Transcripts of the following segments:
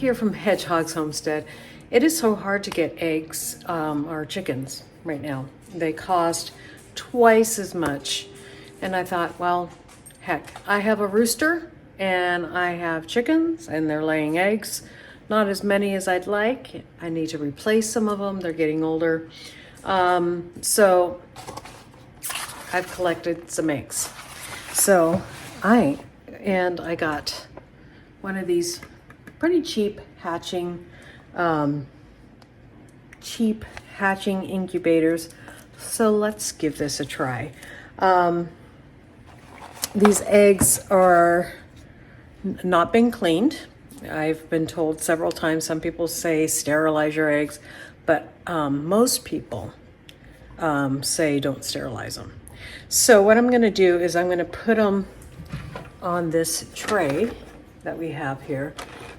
here from Hedgehog's Homestead. It is so hard to get eggs or chickens right now. They cost twice as much. And I thought, well, heck, I have a rooster and I have chickens and they're laying eggs. Not as many as I'd like. I need to replace some of them. They're getting older. So I've collected some eggs. So I got one of these pretty cheap hatching incubators. So let's give this a try. These eggs are not been cleaned. I've been told several times, some people say sterilize your eggs, but most people say don't sterilize them. So what I'm gonna do is I'm gonna put them on this tray that we have here,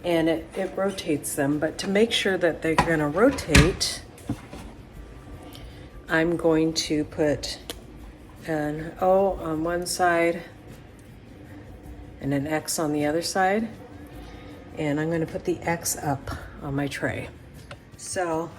and it rotates them. But to make sure that they're gonna rotate, I'm going to put an O on one side and an X on the other side. And I'm gonna put the X up on my tray. So,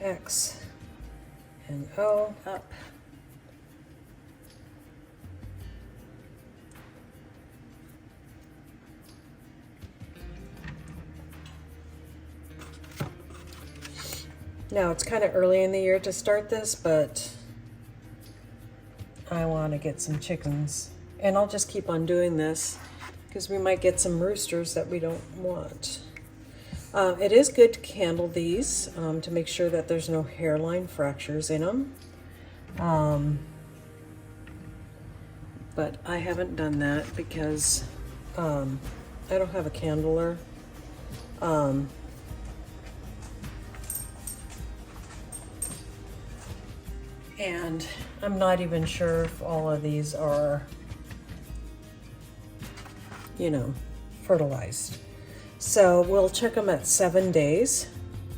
X and O up. Now it's kind of early in the year to start this, but I want to get some chickens. And I'll just keep on doing this because we might get some roosters that we don't want. It is good to candle these to make sure that there's no hairline fractures in them. But I haven't done that because I don't have a candler. And I'm not even sure if all of these are, you know, fertilized. So we'll check them at 7 days.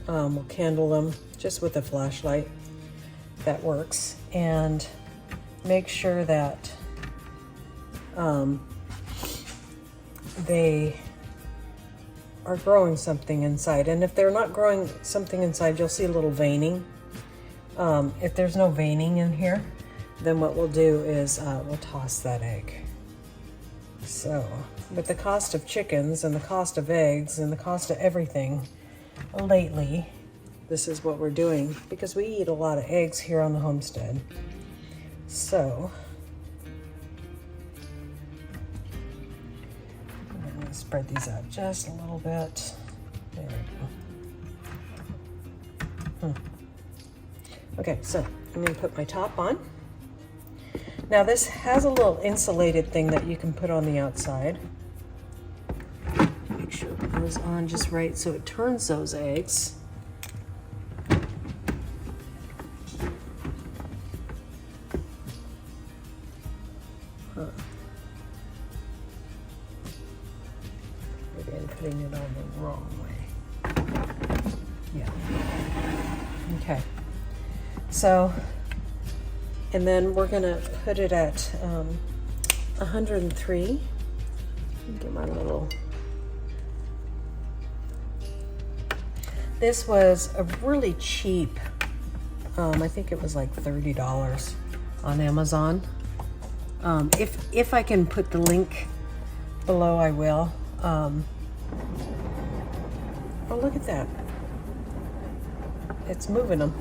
We'll candle them just with a flashlight. That works. And make sure that they are growing something inside. And if they're not growing something inside, you'll see a little veining. If there's no veining in here, then what we'll do is we'll toss that egg. So with the cost of chickens and the cost of eggs and the cost of everything lately, this is what we're doing because we eat a lot of eggs here on the homestead. So I'm going to spread these out just a little bit. There we go. Okay, so I'm going to put my top on. Now this has a little insulated thing that you can put on the outside. Make sure it goes on just right so it turns those eggs. Maybe I'm putting it on the wrong way. Yeah. Okay. So, and then we're gonna put it at 103. Get my little. This was a really cheap. I think it was like $30 on Amazon. If I can put the link below, I will. Oh, look at that! It's moving them.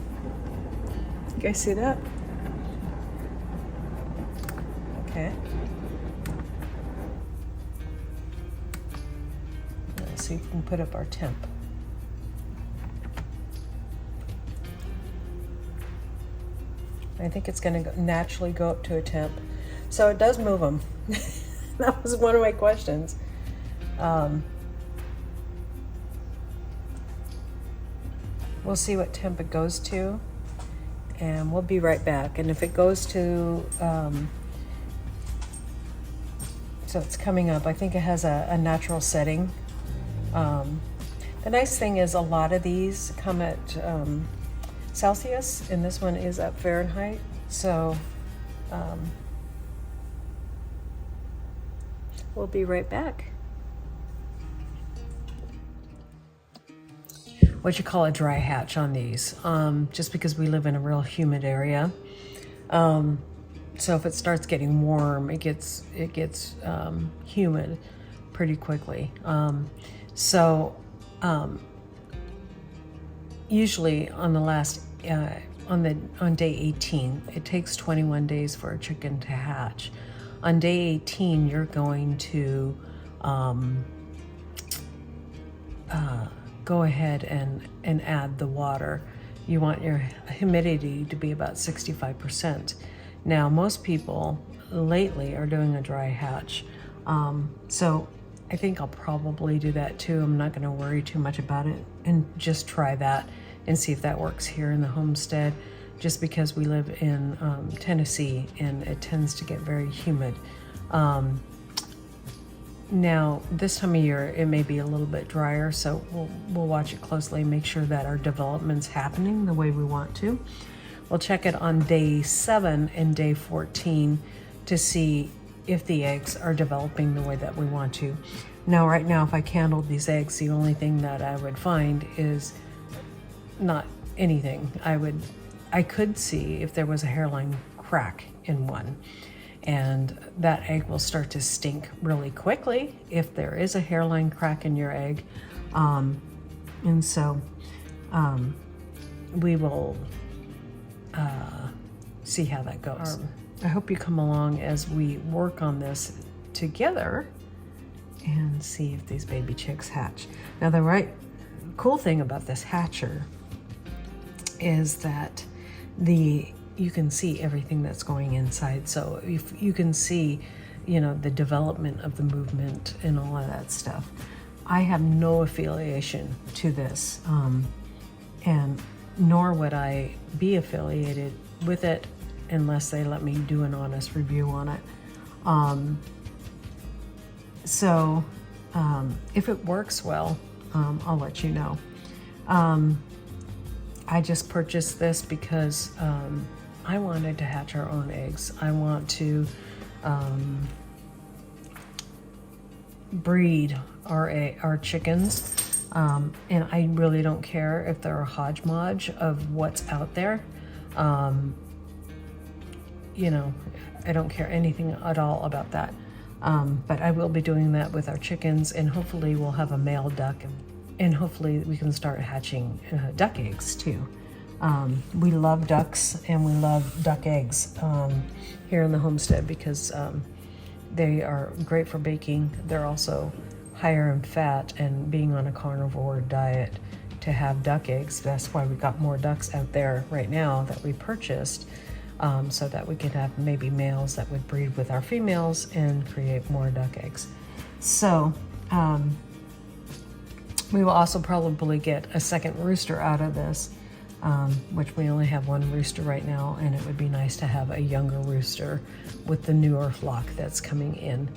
You guys see that? Okay. Let's see if we can put up our temp. I think it's going to naturally go up to a temp. So it does move them. That was one of my questions. We'll see what temp it goes to. And we'll be right back. And if it goes to, so it's coming up, I think it has a natural setting. The nice thing is a lot of these come at Celsius, and this one is at Fahrenheit. So we'll be right back. What you call a dry hatch on these, just because we live in a real humid area. So if it starts getting warm, it gets humid pretty quickly. Usually on the last on day 18, it takes 21 days for a chicken to hatch. On day 18, you're going to go ahead and add the water. You want your humidity to be about 65%. Now, most people lately are doing a dry hatch. So I think I'll probably do that too. I'm not going to worry too much about it and just try that and see if that works here in the homestead, just because we live in Tennessee and it tends to get very humid. Now, this time of year, it may be a little bit drier, so we'll watch it closely and make sure that our development's happening the way we want to. We'll check it on day 7 and day 14 to see if the eggs are developing the way that we want to. Now, right now, if I candled these eggs, the only thing that I would find is not anything. I could see if there was a hairline crack in one, and that egg will start to stink really quickly if there is a hairline crack in your egg. And so we will see how that goes. I hope you come along as we work on this together and see if these baby chicks hatch. Now, the cool thing about this hatcher is that you can see everything that's going inside. So if you can see, the development of the movement and all of that stuff. I have no affiliation to this, and nor would I be affiliated with it unless they let me do an honest review on it. If it works well, I'll let you know. I just purchased this because I wanted to hatch our own eggs. I want to breed our chickens, and I really don't care if they're a hodgepodge of what's out there. I don't care anything at all about that. But I will be doing that with our chickens, and hopefully we'll have a male duck, and hopefully we can start hatching duck eggs too. We love ducks and we love duck eggs here in the homestead because they are great for baking. They're also higher in fat, and being on a carnivore diet, to have duck eggs, that's why we got more ducks out there right now that we purchased, so that we could have maybe males that would breed with our females and create more duck eggs. So we will also probably get a second rooster out of this, which we only have one rooster right now, and it would be nice to have a younger rooster with the newer flock that's coming in.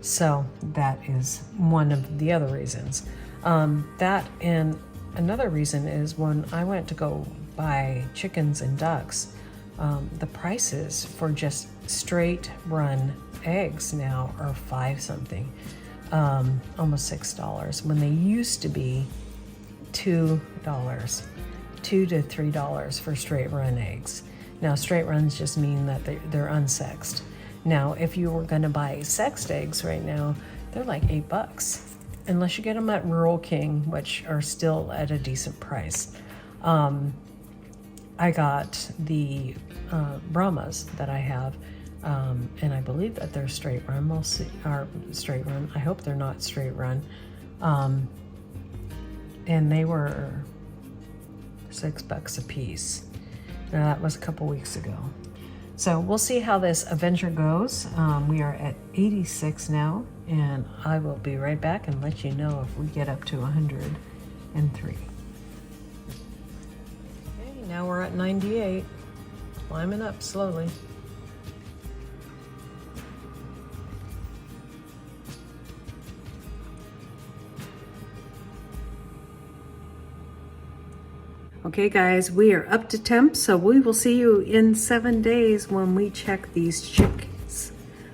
So that is one of the other reasons. That, and another reason is when I went to go buy chickens and ducks, the prices for just straight run eggs now are $5 something, almost $6, when they used to be $2 to $3 for straight run eggs. Now, straight runs just mean that they're unsexed. Now, if you were going to buy sexed eggs right now, they're like $8, unless you get them at Rural King, which are still at a decent price. I got the Brahmas that I have, and I believe that they're straight run. We'll see, are straight run. I hope they're not straight run. And they were $6 a piece. Now, that was a couple weeks ago. So we'll see how this adventure goes. We are at 86 now, and I will be right back and let you know if we get up to 103. Okay, now we're at 98, climbing up slowly. Okay guys, we are up to temp, so we will see you in 7 days when we check these chicks.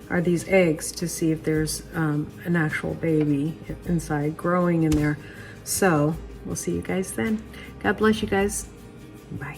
are these eggs to see if there's an actual baby inside growing in there. So we'll see you guys then. God bless you guys. Bye.